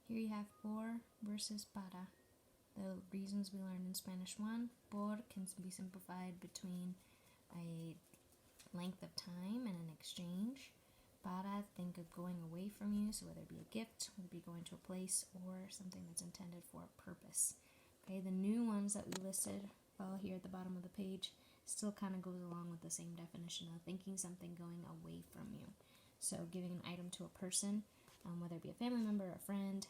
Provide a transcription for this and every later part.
Here you have por versus para. The reasons we learned in Spanish 1, por can be simplified between a length of time and an exchange. Para, think of going away from you, so whether it be a gift, whether it be going to a place, or something that's intended for a purpose. Okay, the new ones that we listed here at the bottom of the page still kind of goes along with the same definition of thinking something going away from you. So giving an item to a person, whether it be a family member, a friend,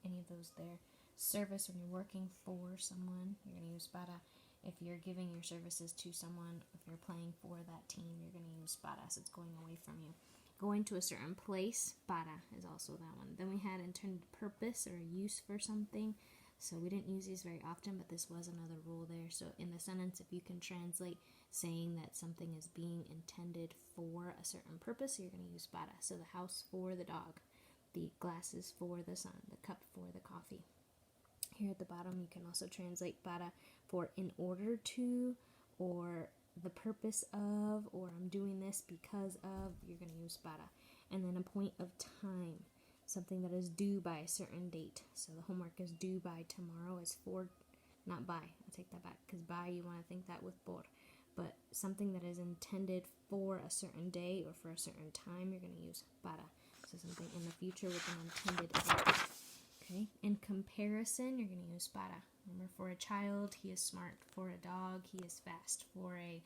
any of those there. Service, when you're working for someone, you're going to use para. If you're giving your services to someone, if you're playing for that team, you're going to use para, so it's going away from you. Going to a certain place, para is also that one. Then we had intended purpose or use for something. So we didn't use these very often, but this was another rule there. So in the sentence, if you can translate saying that something is being intended for a certain purpose, you're going to use para. So the house for the dog, the glasses for the sun, the cup for the coffee. Here at the bottom, you can also translate para for in order to, or the purpose of, or I'm doing this because of. You're going to use para. And then a point of time, something that is due by a certain date. So the homework is due by tomorrow is for, not by, I'll take that back, because by you want to think that with por. But something that is intended for a certain day or for a certain time, you're going to use para. So something in the future with an intended date. Okay, in comparison, you're going to use para. Remember, for a child, he is smart. For a dog, he is fast. For a,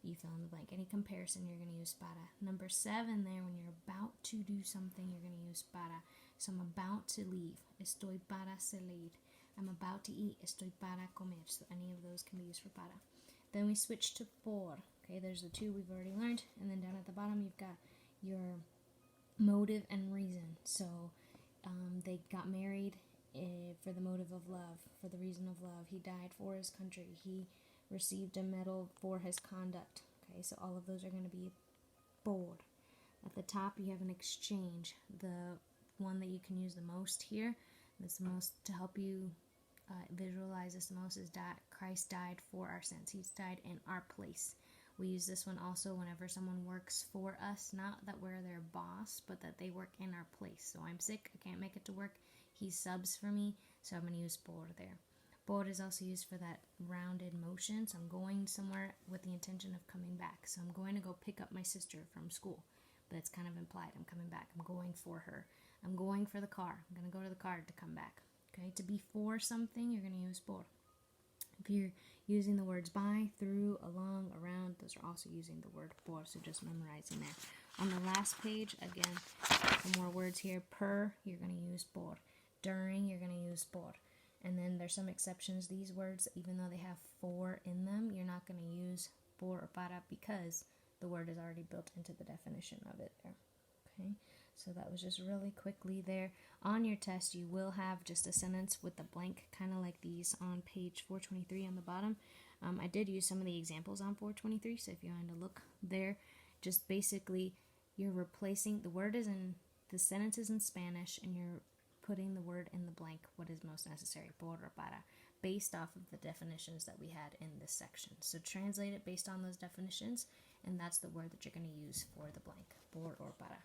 you fill in the blank. Any comparison, you're going to use para. Number 7 there, when you're about to do something, you're going to use para. So I'm about to leave. Estoy para salir. I'm about to eat. Estoy para comer. So any of those can be used for para. Then we switch to por. Okay, there's the 2 we've already learned. And then down at the bottom, you've got your motive and reason. So they got married for the motive of love, for the reason of love. He died for his country. He received a medal for his conduct. Okay, so all of those are going to be por. At the top, you have an exchange. The one that you can use the most here, that's the most to help you visualize this the most, is that Christ died for our sins. He's died in our place. We use this one also whenever someone works for us, not that we're their boss, but that they work in our place. So I'm sick, I can't make it to work, he subs for me, so I'm going to use por there. Por is also used for that rounded motion, so I'm going somewhere with the intention of coming back. So I'm going to go pick up my sister from school, but it's kind of implied, I'm coming back, I'm going for her. I'm going for the car, I'm going to go to the car to come back. Okay, to be for something, you're going to use por. If you're using the words by, through, along, around, those are also using the word por, so just memorizing there. On the last page, again, some more words here. Per, you're going to use por. During, you're going to use por. And then there's some exceptions. These words, even though they have for in them, you're not going to use por or para because the word is already built into the definition of it there. Okay, so that was just really quickly there. On your test, you will have just a sentence with a blank, kind of like these on page 423 on the bottom. I did use some of the examples on 423, so if you want to look there, just basically you're replacing, the word is in, the sentence is in Spanish, and you're putting the word in the blank, what is most necessary, por or para, based off of the definitions that we had in this section. So translate it based on those definitions, and that's the word that you're going to use for the blank, por or para.